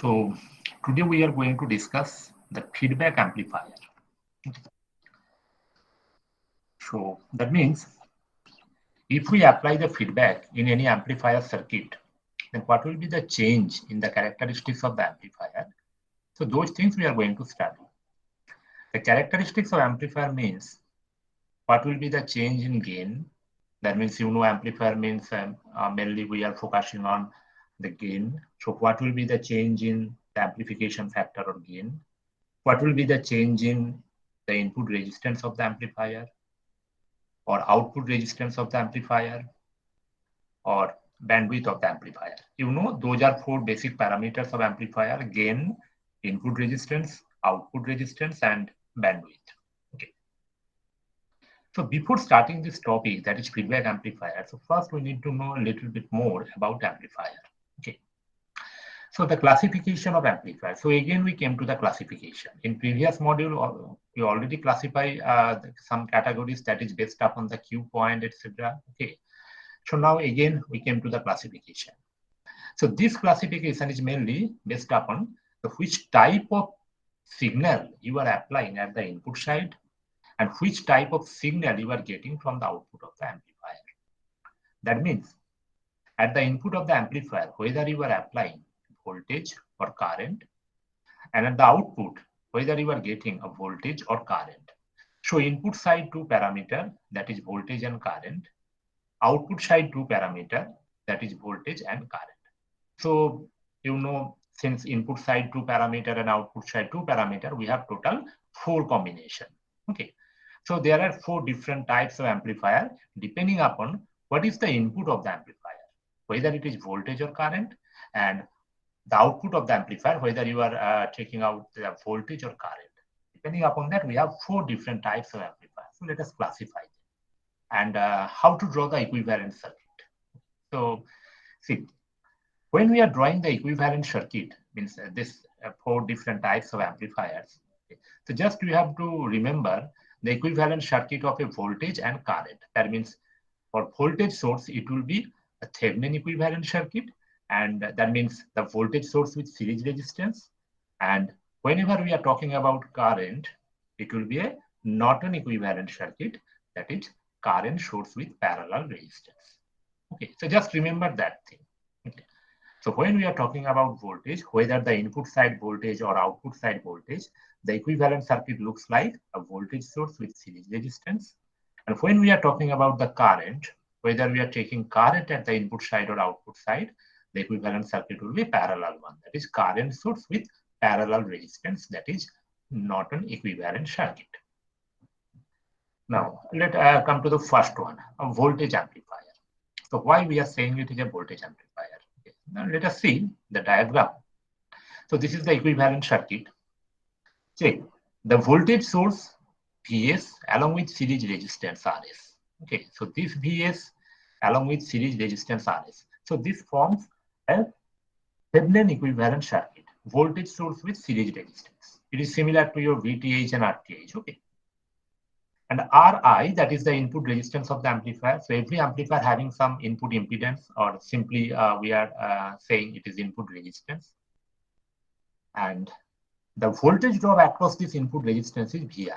So today we are going to discuss the feedback amplifier. So that means if we apply the feedback in any amplifier circuit, then what will be the change in the characteristics of the amplifier? So those things we are going to study. The characteristics of amplifier means what will be the change in gain. That means amplifier means mainly we are focusing on the gain. So what will be the change in the amplification factor or gain? What will be the change in the input resistance of the amplifier or output resistance of the amplifier or bandwidth of the amplifier? Those are four basic parameters of amplifier: gain, input resistance, output resistance, and bandwidth. Okay. So before starting this topic, that is feedback amplifier, so first we need to know a little bit more about amplifier. Okay. So the classification of amplifier. So again, we came to the classification. In previous module, we already classify some categories that is based upon the Q point, etc. Okay. So now again, we came to the classification. So this classification is mainly based upon which type of signal you are applying at the input side and which type of signal you are getting from the output of the amplifier. That means at the input of the amplifier, whether you are applying voltage or current, and at the output, whether you are getting a voltage or current. So input side two parameter, that is voltage and current. Output side two parameter, that is voltage and current. So, since input side two parameter and output side two parameter, we have total four combination. Okay. So there are four different types of amplifier depending upon what is the input of the amplifier, whether it is voltage or current, and the output of the amplifier, whether you are taking out the voltage or current. Depending upon that, we have four different types of amplifier. So let us classify them and how to draw the equivalent circuit. So see, when we are drawing the equivalent circuit, means this four different types of amplifiers. Okay. So just you have to remember the equivalent circuit of a voltage and current. That means for voltage source, it will be a Thevenin equivalent circuit. And that means the voltage source with series resistance. And whenever we are talking about current, it will be a Norton equivalent circuit, that is current source with parallel resistance. Okay, so just remember that thing. Okay. So when we are talking about voltage, whether the input side voltage or output side voltage, the equivalent circuit looks like a voltage source with series resistance. And when we are talking about the current, whether we are taking current at the input side or output side, the equivalent circuit will be parallel one, that is current source with parallel resistance, that is Norton equivalent circuit. Now let's come to the first one, a voltage amplifier. So why we are saying it is a voltage amplifier? Okay. Now let us see the diagram. So this is the equivalent circuit. Check the voltage source Vs along with series resistance Rs. Okay, so this Vs along with series resistance Rs. So this forms a Thevenin equivalent circuit, voltage source with series resistance. It is similar to your VTH and RTH. Okay. And Ri, that is the input resistance of the amplifier. So every amplifier having some input impedance, or simply we are saying it is input resistance. And the voltage drop across this input resistance is Vi.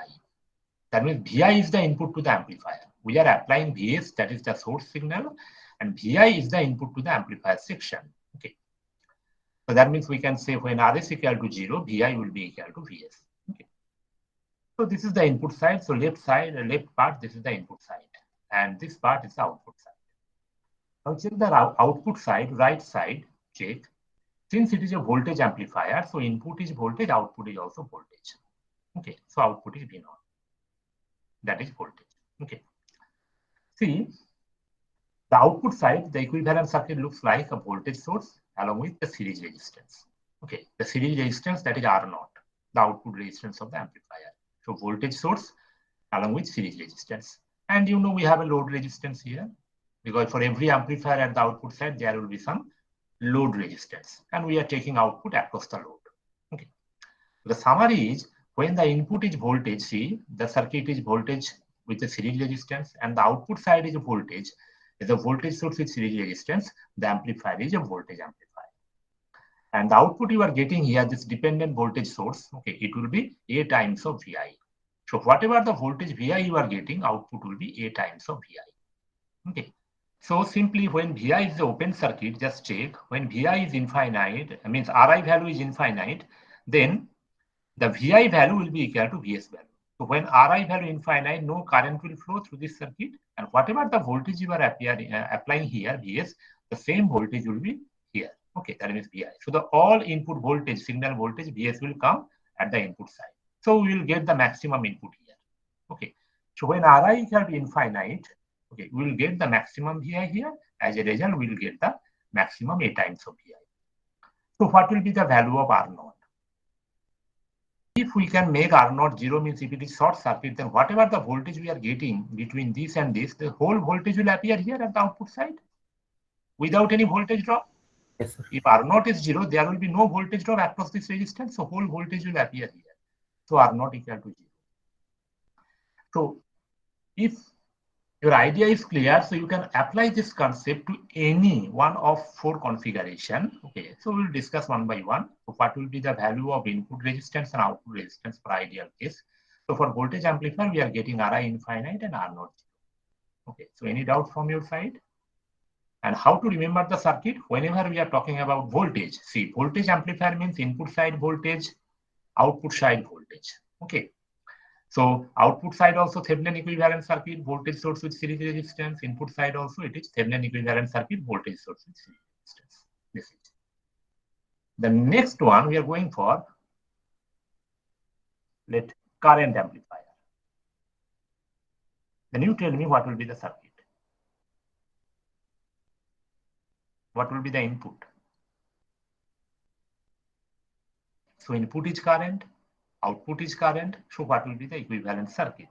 That means Vi is the input to the amplifier. We are applying Vs, that is the source signal, and Vi is the input to the amplifier section. Okay. So that means we can say when R is equal to 0, Vi will be equal to Vs. Okay. So this is the input side. So left part, this is the input side. And this part is the output side. Now check the output side, right side, check. Since it is a voltage amplifier, so input is voltage, output is also voltage. Okay, so output is V0. That is voltage. Okay. See, the output side, the equivalent circuit looks like a voltage source along with the series resistance. Okay, the series resistance, that is R0, the output resistance of the amplifier. So voltage source along with series resistance. And we have a load resistance here, because for every amplifier at the output side, there will be some load resistance, and we are taking output across the load. Okay. The summary is, when the input is voltage, see, the circuit is voltage with the series resistance, and the output side is a voltage, is a voltage source with series resistance, the amplifier is a voltage amplifier. And the output you are getting here, this dependent voltage source, okay, it will be A times of Vi. So whatever the voltage Vi you are getting, output will be A times of Vi. Okay. So simply when Vi is the open circuit, just check when Vi is infinite, means Ri value is infinite, then the Vi value will be equal to Vs value. So when Ri value infinite, no current will flow through this circuit, and whatever the voltage you are applying here, Vs, the same voltage will be here. Okay, that means Vi. So the all input voltage, signal voltage, Vs will come at the input side. So we will get the maximum input here. Okay. So when Ri equal to infinite, okay, we will get the maximum Vi here. As a result, we will get the maximum A times of Vi. So what will be the value of R0? If we can make R0 0, means if it is short circuit, then whatever the voltage we are getting between this and this, the whole voltage will appear here at the output side without any voltage drop. Yes, sir. If R0 is 0, there will be no voltage drop across this resistance, so whole voltage will appear here. So R0 equal to 0. So if your idea is clear, so you can apply this concept to any one of 4 configuration. Okay, so we'll discuss one by one. So what will be the value of input resistance and output resistance for ideal case? So for voltage amplifier, we are getting Ri infinite and R0. Okay, so any doubt from your side? And how to remember the circuit? Whenever we are talking about voltage, see, voltage amplifier means input side voltage, output side voltage. Okay. So output side also Thevenin equivalent circuit, voltage source with series resistance. Input side also it is Thevenin equivalent circuit, voltage source with series resistance. This is. The next one we are going for, let current amplifier. Then you tell me what will be the circuit. What will be the input? So input is current, output is current. So what will be the equivalent circuit?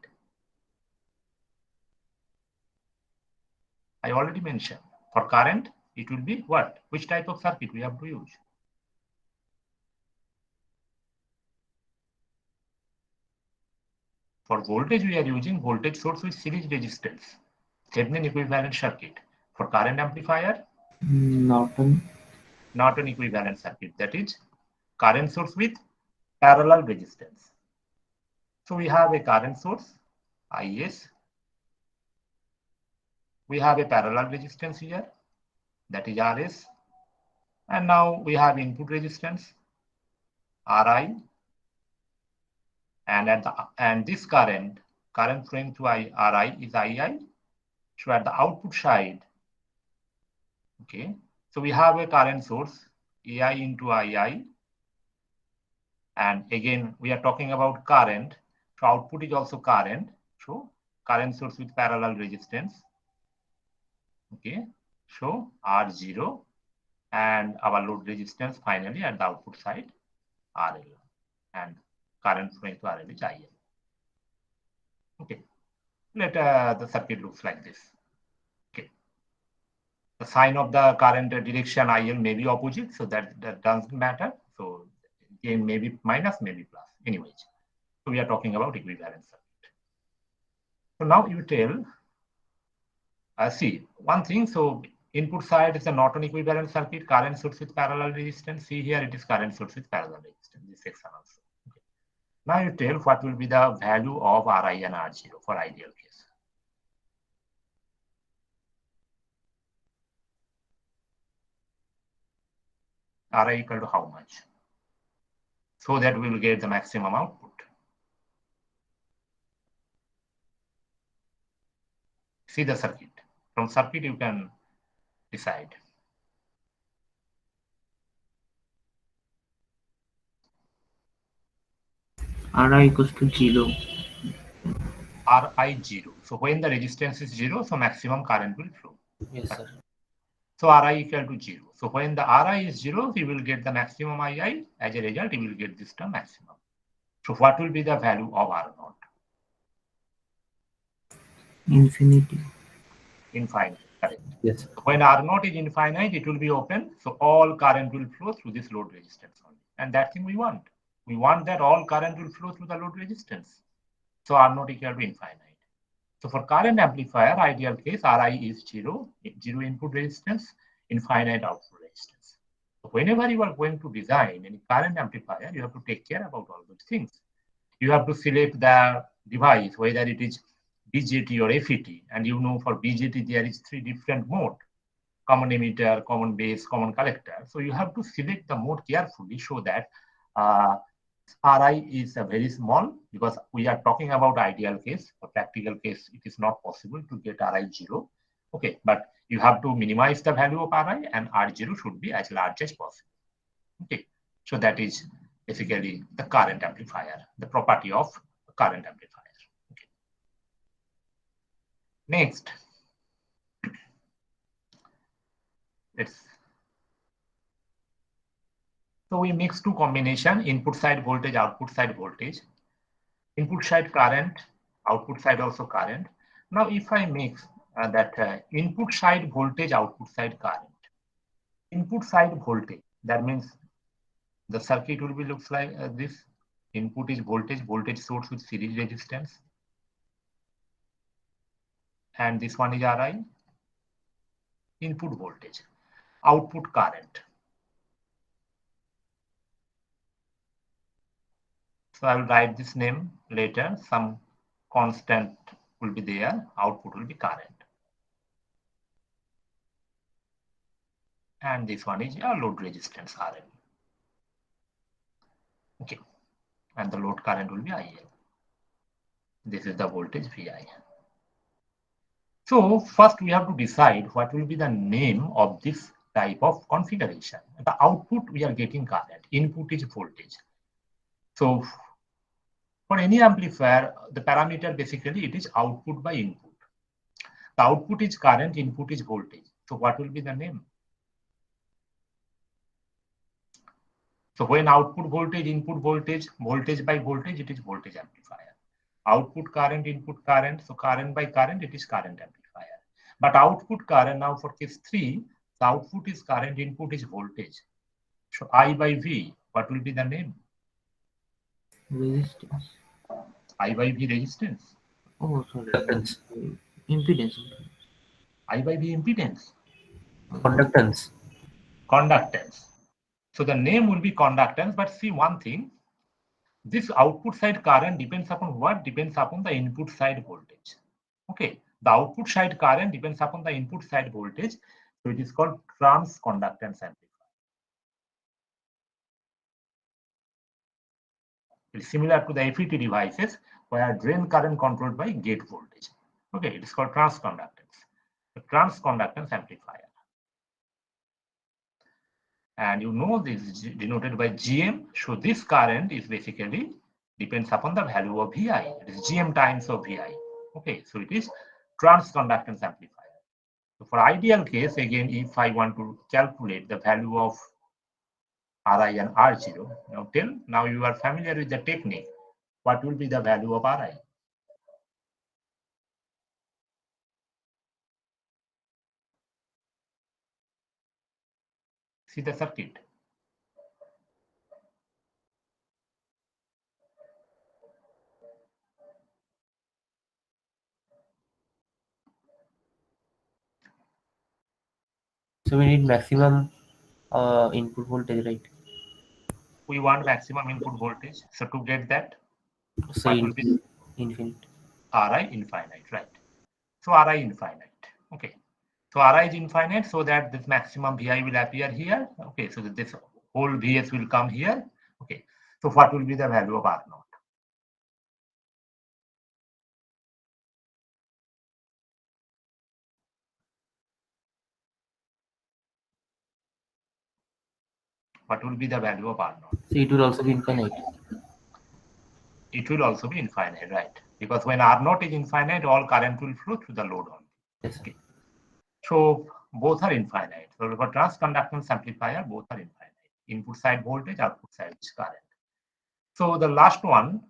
I already mentioned. For current, it will be what? Which type of circuit we have to use? For voltage, we are using voltage source with series resistance, Thevenin equivalent circuit. For current amplifier, Norton equivalent circuit, that is current source with parallel resistance. So we have a current source, Is. We have a parallel resistance here, that is Rs. And now we have input resistance, Ri. And this current flowing to Ri is Ii. So at the output side, okay, so we have a current source, Ai into Ii. And again, we are talking about current. So output is also current. So current source with parallel resistance. Okay, so R0 and our load resistance finally at the output side, RL. And current flowing to RL is IL. Okay, let the circuit looks like this. Okay, the sign of the current direction IL may be opposite, so that doesn't matter. So gain may be minus, maybe plus. Anyways, so we are talking about equivalent circuit. So now you tell, see one thing. So input side is a Norton equivalent circuit, current source with parallel resistance. See here it is current source with parallel resistance. This section also. Okay. Now you tell what will be the value of Ri and R0 for ideal case. Ri equal to how much? So that we will get the maximum output. See the circuit. From circuit you can decide. Ri equals to 0. Ri 0. So when the resistance is 0, so maximum current will flow. Yes, sir. So Ri equal to 0. So when the Ri is 0, we will get the maximum Ii. As a result, we will get this term maximum. So what will be the value of R0? Infinity. Infinite, correct. Yes. So when R0 is infinite, it will be open. So all current will flow through this load resistance only. And that thing we want. We want that all current will flow through the load resistance. So R0 equal to infinite. So for current amplifier, ideal case, Ri is 0, 0 input resistance, infinite output resistance. Whenever you are going to design any current amplifier, you have to take care about all those things. You have to select the device, whether it is BJT or FET, and you know for BJT there is 3 different mode: common emitter, common base, common collector. So you have to select the mode carefully so that Ri is very small, because we are talking about ideal case. For practical case, it is not possible to get Ri 0. Okay, but you have to minimize the value of Ri, and R0 should be as large as possible. Okay, so that is basically the current amplifier, the property of current amplifier. Okay. Next, so we mix 2 combination: input side voltage, output side voltage, input side current, output side also current. Now, if I mix that input side voltage, output side current, input side voltage, that means the circuit will be looks like this. Input is voltage source with series resistance, and this one is Ri, input voltage. Output current. So I will write this name later. Some constant will be there. Output will be current. And this one is a load resistance RL. Okay. And the load current will be IL. This is the voltage VI. So first we have to decide what will be the name of this type of configuration. The output we are getting current, input is voltage. So for any amplifier, the parameter basically it is output by input. The output is current, input is voltage. So what will be the name? So when output voltage, input voltage, voltage by voltage, it is voltage amplifier. Output current, input current, so current by current, it is current amplifier. But output current, now for case 3, the output is current, input is voltage. So I by V, what will be the name? Resistance. I by V resistance. Oh, sorry. Impedance. I by V impedance. Conductance. Conductance. So the name will be conductance, but see one thing, this output side current depends upon what? Depends upon the input side voltage. Okay, the output side current depends upon the input side voltage. So it is called transconductance amplifier. It's similar to the FET devices where drain current controlled by gate voltage. Okay, it is called transconductance. The transconductance amplifier. And you know this is denoted by GM. So this current is basically depends upon the value of VI. It is GM times of VI. Okay, so it is transconductance amplifier. So for ideal case, again, if I want to calculate the value of Ri and R0, now you are familiar with the technique. What will be the value of Ri? See the circuit. So we need maximum input voltage, right? We want maximum input voltage. So to get that, So what will be infinite. Ri infinite, right? So Ri infinite. Okay. So Ri is infinite, so that this maximum Vi will appear here. Okay. So that this whole Vs will come here. Okay. So what will be the value of R0? What will be the value of R0? So it will also be infinite. It will also be infinite, right? Because when R0 is infinite, all current will flow through the load only. Yes. Okay. So both are infinite. So for transconductance amplifier, both are infinite. Input side voltage, output side current. So the last one.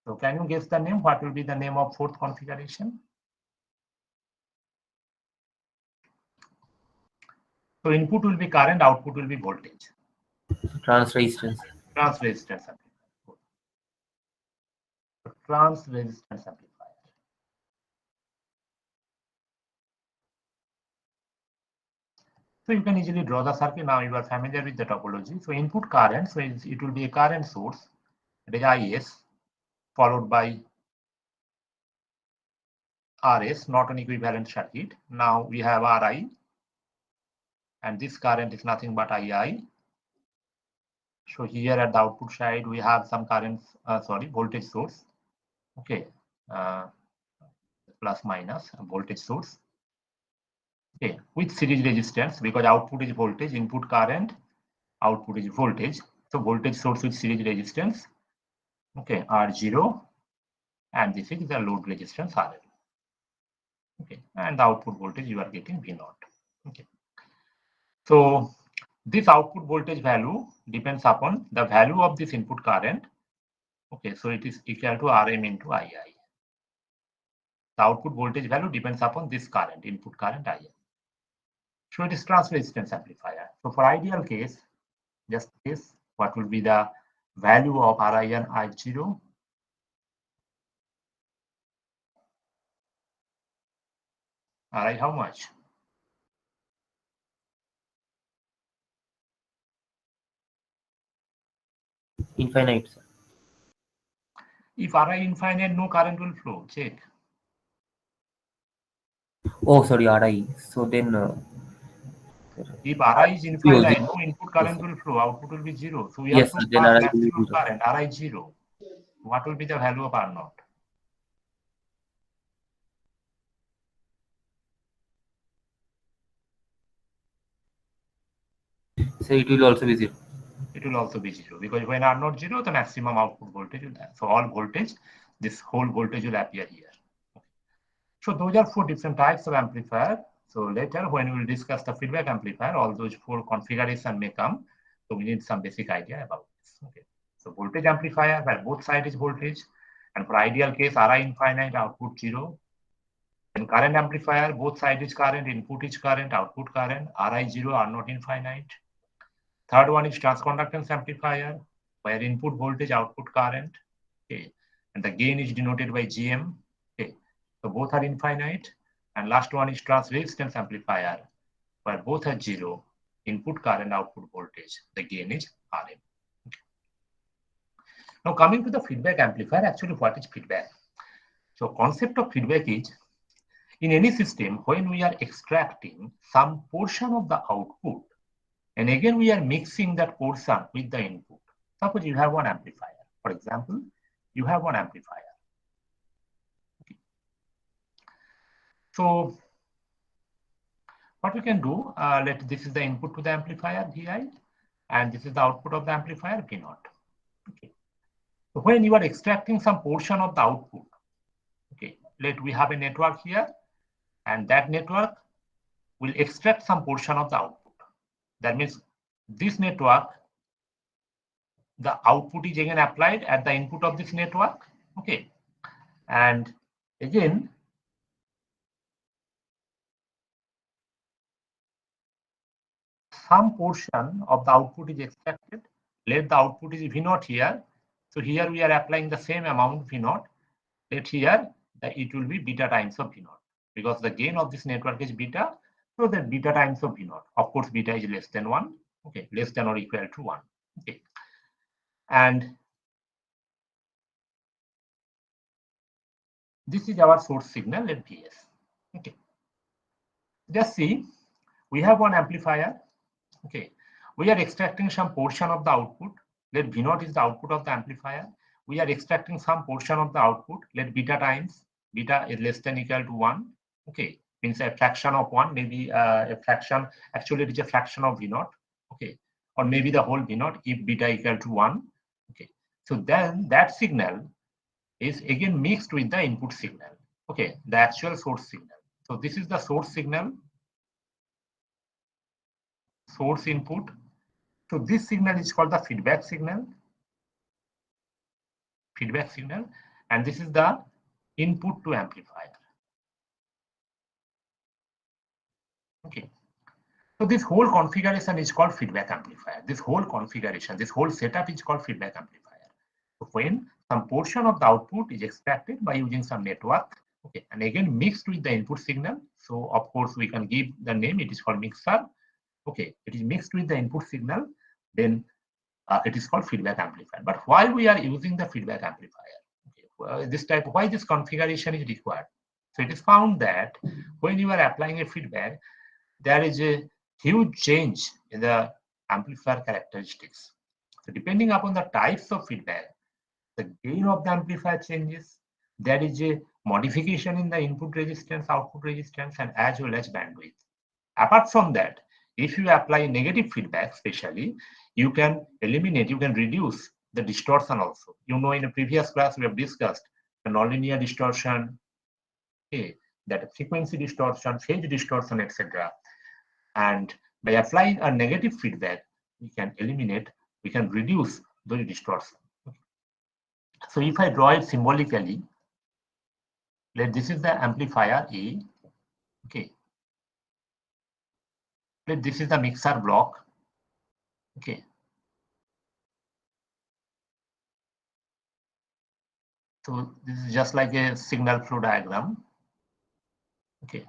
So can you guess the name? What will be the name of fourth configuration? So input will be current, output will be voltage. Trans resistance. Trans resistance amplifier. Trans resistance amplifier. So you can easily draw the circuit. Now you are familiar with the topology. So input current, so it will be a current source, it is IS, followed by RS, not an equivalent circuit. Now we have RI, and this current is nothing but II. So here at the output side, we have some current, voltage source. Okay, plus minus voltage source. Okay, with series resistance, because output is voltage, input current, output is voltage. So voltage source with series resistance, okay, R0, and this is the load resistance RL. Okay, and the output voltage you are getting V0. Okay, so this output voltage value depends upon the value of this input current. Okay, so it is equal to Rm into II. The output voltage value depends upon this current, input current II. So it is transfer resistance amplifier. So for ideal case, just this, what will be the value of Ri and I0? Ri, how much? Infinite, sir. If Ri infinite, no current will flow. Check. Oh, sorry, RI. So then, If Ri is infinite, no input current will flow, output will be 0. So we have yes, to sir, then pass RI will be maximum 0. current, Ri 0. What will be the value of R0? So it will also be 0. It will also be 0, because when R0 0, the maximum output voltage will have. So all voltage, this whole voltage will appear here. So those are 4 different types of amplifier. So later when we will discuss the feedback amplifier, all those 4 configurations may come. So we need some basic idea about this. Okay. So voltage amplifier where both sides is voltage, and for ideal case Ri infinite, output 0. Then current amplifier, both sides is current, input is current, output current, Ri 0, R0 infinite. Third one is transconductance amplifier, where input voltage, output current, okay, and the gain is denoted by Gm. Okay, so both are infinite. And last one is trans resistance amplifier, where both are 0, input current, output voltage, the gain is Rm. Okay. Now coming to the feedback amplifier, actually what is feedback? So concept of feedback is, in any system, when we are extracting some portion of the output, and again, we are mixing that portion with the input. Suppose you have one amplifier. For example, you have one amplifier. Okay. So what we can do, this is the input to the amplifier, Vi, and this is the output of the amplifier, V0. Okay. So when you are extracting some portion of the output, okay, we have a network here, and that network will extract some portion of the output. That means this network, the output is again applied at the input of this network. Okay, and again some portion of the output is extracted. Let the output is V0 here. So here we are applying the same amount V0. Let here that it will be beta times of V0, because the gain of this network is beta. So that beta times of V0. Of course, beta is less than 1. Okay, less than or equal to 1. Okay, and this is our source signal at Vs. Okay, just see, we have one amplifier. Okay, we are extracting some portion of the output. Let V0 is the output of the amplifier. We are extracting some portion of the output. Let beta times, beta is less than equal to 1. Okay, means a fraction of 1, maybe a fraction, actually it is a fraction of V0. Okay, or maybe the whole V0 if beta equal to 1. Okay, so then that signal is again mixed with the input signal. Okay, the actual source signal. So this is the source signal, source input. So this signal is called the feedback signal. Feedback signal, and this is the input to amplifier. Okay. So this whole configuration is called feedback amplifier. This whole configuration, this whole setup is called feedback amplifier. So when some portion of the output is extracted by using some network, okay, and again mixed with the input signal. So of course we can give the name, it is called mixer. Okay, it is mixed with the input signal, then it is called feedback amplifier. But why we are using the feedback amplifier? Okay, well, why this configuration is required? So it is found that when you are applying a feedback, there is a huge change in the amplifier characteristics. So depending upon the types of feedback, the gain of the amplifier changes. There is a modification in the input resistance, output resistance, and as well as bandwidth. Apart from that, if you apply negative feedback, especially, you can eliminate, you can reduce the distortion also. You know, in a previous class, we have discussed the nonlinear distortion, okay, that frequency distortion, phase distortion, etc. And by applying a negative feedback, we can eliminate, we can reduce those distortion. So if I draw it symbolically, this is the amplifier A, okay. This is the mixer block, okay. So this is just like a signal flow diagram, okay.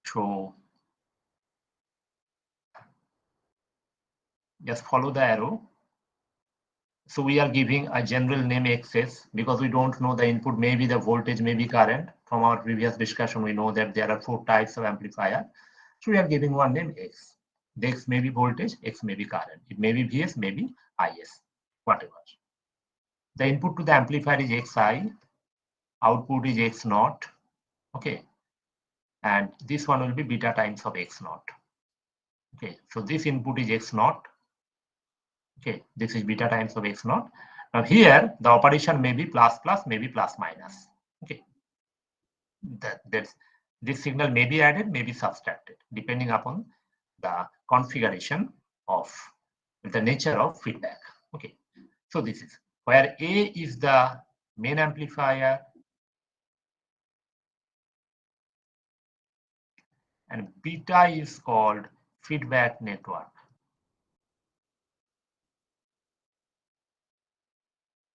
So just follow the arrow. So we are giving a general name XS because we don't know the input, maybe the voltage, maybe current. From our previous discussion, we know that there are 4 types of amplifier. So we are giving one name X. The X may be voltage, X may be current. It may be Vs, maybe Is, whatever. The input to the amplifier is Xi, output is X naught, okay. And this one will be beta times of X naught. Okay, so this input is X naught. Okay, this is beta times of X naught. Now here the operation may be plus plus, maybe plus minus. Okay, that's this signal may be added, may be subtracted, depending upon the configuration of the nature of feedback. Okay, so this is where A is the main amplifier and beta is called feedback network.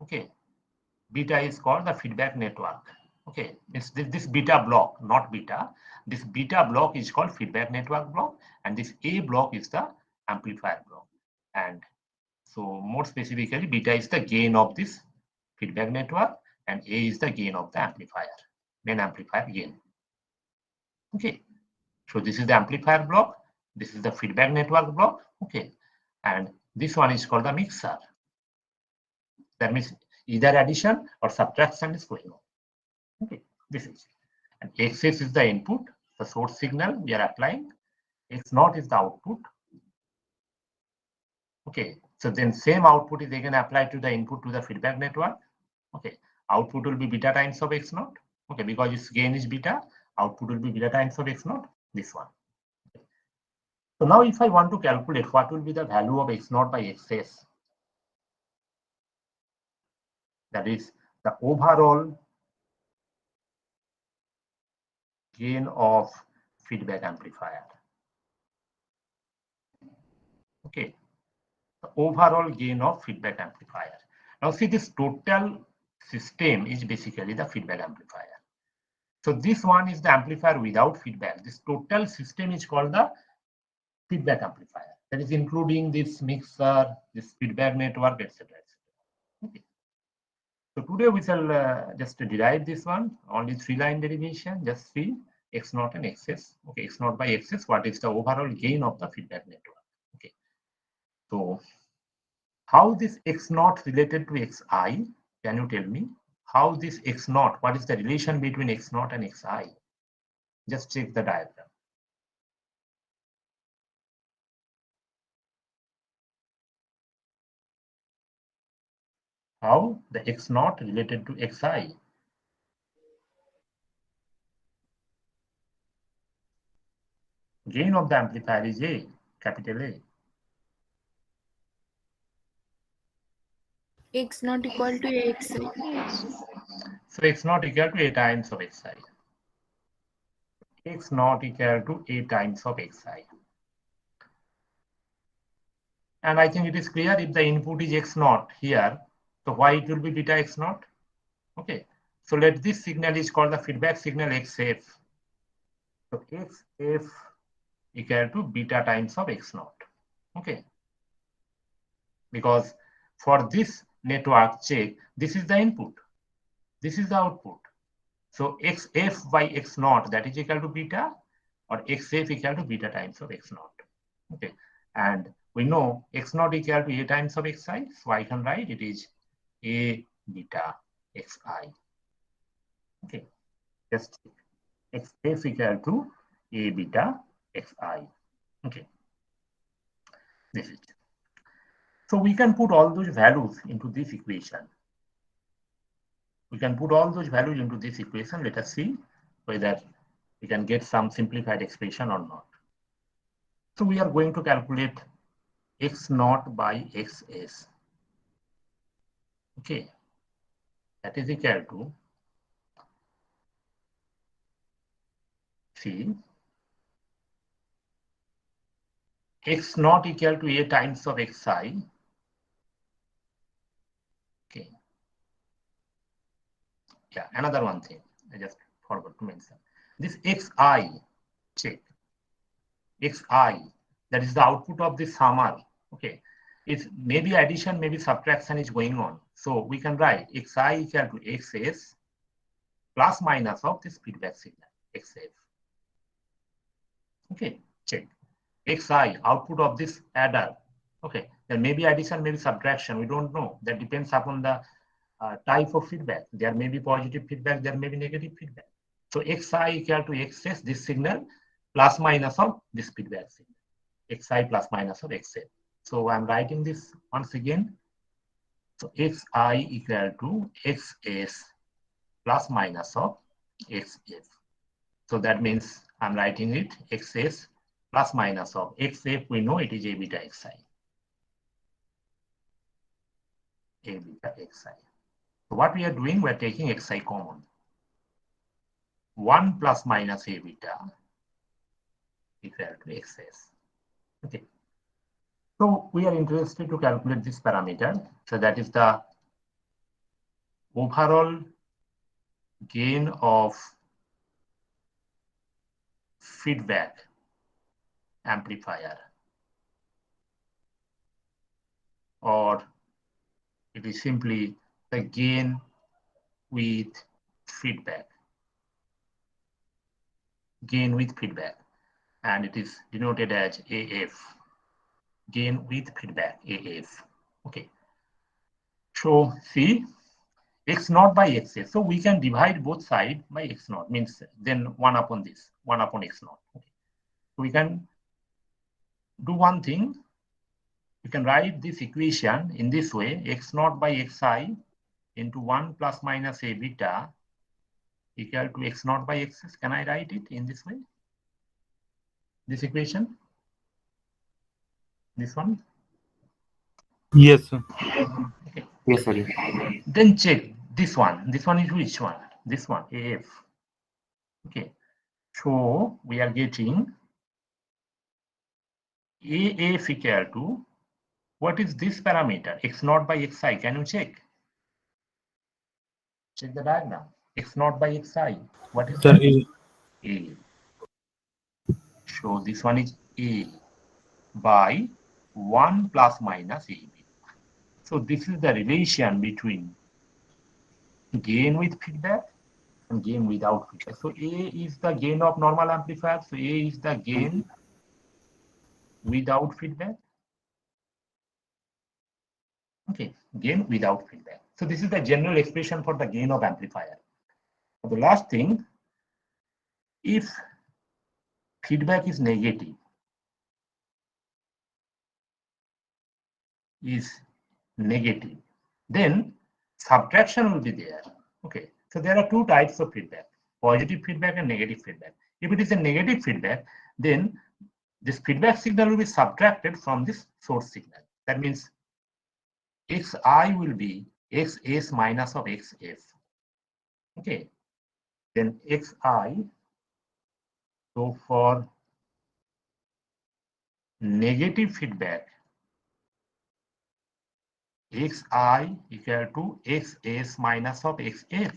Okay, beta is called the feedback network. Okay, it's this beta block, not beta. This beta block is called feedback network block, and this A block is the amplifier block. And so more specifically, beta is the gain of this feedback network, and A is the gain of the amplifier, main amplifier gain. Okay, so this is the amplifier block, this is the feedback network block, okay, and this one is called the mixer. That means either addition or subtraction is going on. Okay, this is, and Xs is the input, the source signal we are applying. X naught is the output. Okay, so then same output is again applied to the input to the feedback network. Okay, output will be beta times of X naught. Okay, because its gain is beta, output will be beta times of X naught, this one. Okay. So now if I want to calculate what will be the value of X naught by Xs, that is the overall gain of feedback amplifier. Okay, the overall gain of feedback amplifier. Now see, this total system is basically the feedback amplifier. So this one is the amplifier without feedback. This total system is called the feedback amplifier. That is including this mixer, this feedback network, etc. Okay. So today we shall just derive this one, only 3-line derivation, just see X naught and Xs. Okay, X naught by Xs, what is the overall gain of the feedback network? Okay. So how this X naught related to Xi? Can you tell me how this X naught? What is the relation between X naught and Xi? Just check the diagram. How the X naught related to Xi? Gain of the amplifier is A, capital A. X not equal to Xi. So X naught equal to A times of Xi. X naught equal to A times of Xi. And I think it is clear if the input is X naught here, so why it will be beta X naught? Okay, so let this signal is called the feedback signal XF. So XF equal to beta times of x naught. Okay. Because for this network check, this is the input, this is the output. So xf by x naught, that is equal to beta, or xf equal to beta times of x naught. Okay. And we know x naught equal to a times of xi. So I can write it is a beta xi. Okay. Just xf equal to a beta xi. Okay. This is. So we can put all those values into this equation. We can put all those values into this equation. Let us see whether we can get some simplified expression or not. So we are going to calculate x naught by xs. Okay. That is equal to, see, x naught equal to a times of xi. Okay. Yeah, another one thing I just forgot to mention. This xi, check. Xi, that is the output of this summer. Okay. It's maybe addition, maybe subtraction is going on. So we can write xi equal to xs plus minus of this feedback signal, xf. Okay, check. Xi, output of this adder. Okay, there may be addition, maybe subtraction. We don't know. That depends upon the type of feedback. There may be positive feedback, there may be negative feedback. So xi equal to xs, this signal, plus minus of this feedback signal. Xi plus minus of xf. So I'm writing this once again. So xi equal to xs plus minus of xf. So that means I'm writing it xs plus minus of xf. We know it is a beta xi. A beta xi. So what we are doing, we are taking xi common. 1 plus minus a beta equal to xs. Okay. So we are interested to calculate this parameter. So that is the overall gain of feedback amplifier, or it is simply the gain with feedback. Gain with feedback, and it is denoted as AF. Gain with feedback, AF. Okay. So see, x naught by xs. So we can divide both sides by x naught, means then 1 upon this, 1 upon x naught. Okay. So we can do one thing. We can write this equation in this way: x naught by xi into 1 plus minus a beta equal to x naught by xs. Can I write it in this way? This equation? This one? Yes, sir. Okay. Yes, sir. Then check this one. This one is which one? This one, AF. Okay. So we are getting AF equal to, what is this parameter? X naught by xi. Can you check? Check the diagram. X naught by xi. What is Sir, that? A. So this one is A by 1 plus minus AB. So this is the relation between gain with feedback and gain without feedback. So A is the gain of normal amplifier. So A is the gain without feedback. Okay, gain without feedback. So this is the general expression for the gain of amplifier. The last thing, if feedback is negative, then subtraction will be there. Okay, so there are two types of feedback: positive feedback and negative feedback. If it is a negative feedback, then this feedback signal will be subtracted from this source signal. That means xi will be xs minus of xf. Okay, then xi. So for negative feedback, xi equal to xs minus of xf.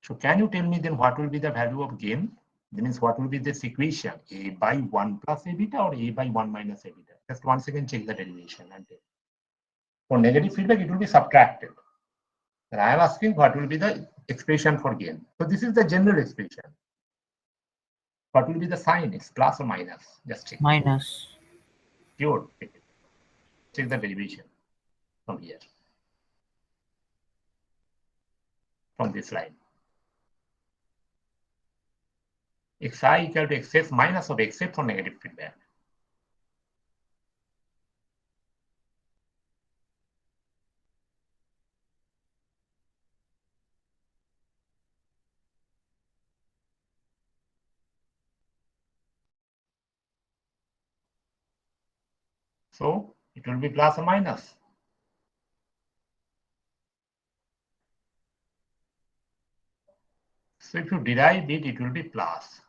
So can you tell me then what will be the value of gain? That means what will be this equation? A by 1 plus A beta or A by 1 minus A beta? Just once again check the derivation. And for negative feedback, it will be subtracted. And I am asking what will be the expression for gain. So this is the general expression. What will be the sign? It's plus or minus? Just check. Minus. Sure. Check the derivation from here. From this line. Xi equal to xf minus of xf for negative feedback. So it will be plus or minus. So if you derive it, it will be plus.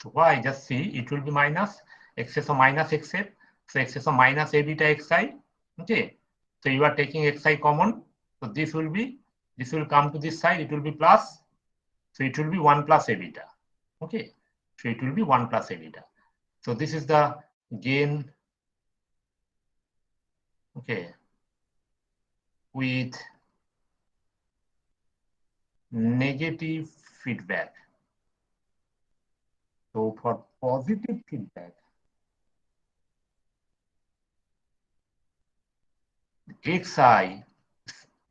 So why? Just see, it will be minus xs or minus xf. So xs or minus a beta xi. Okay. So you are taking xi common. So this will come to this side. It will be plus. So it will be 1 plus a beta. Okay. So it will be 1 plus a beta. So this is the gain. Okay. With negative feedback. So for positive feedback, xi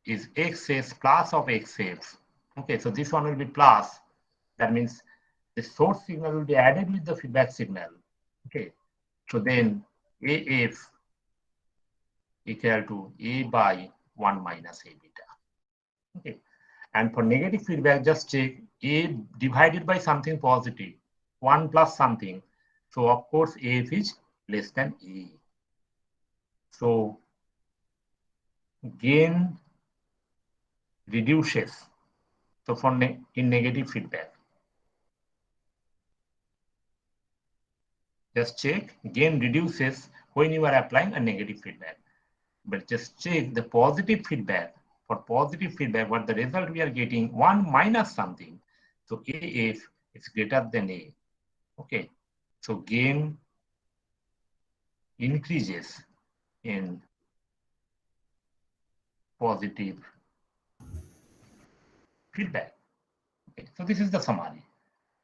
is xs plus of xf. Okay, so this one will be plus. That means the source signal will be added with the feedback signal. Okay, so then AF equal to A by 1 minus A beta. Okay, and for negative feedback, just check A divided by something positive, 1 plus something. So of course, AF is less than A. So gain reduces. So for in negative feedback, just check gain reduces when you are applying a negative feedback. But just check the positive feedback. For positive feedback, what the result we are getting 1 minus something. So AF is greater than A. Okay. So gain increases in positive feedback. Okay. So this is the summary.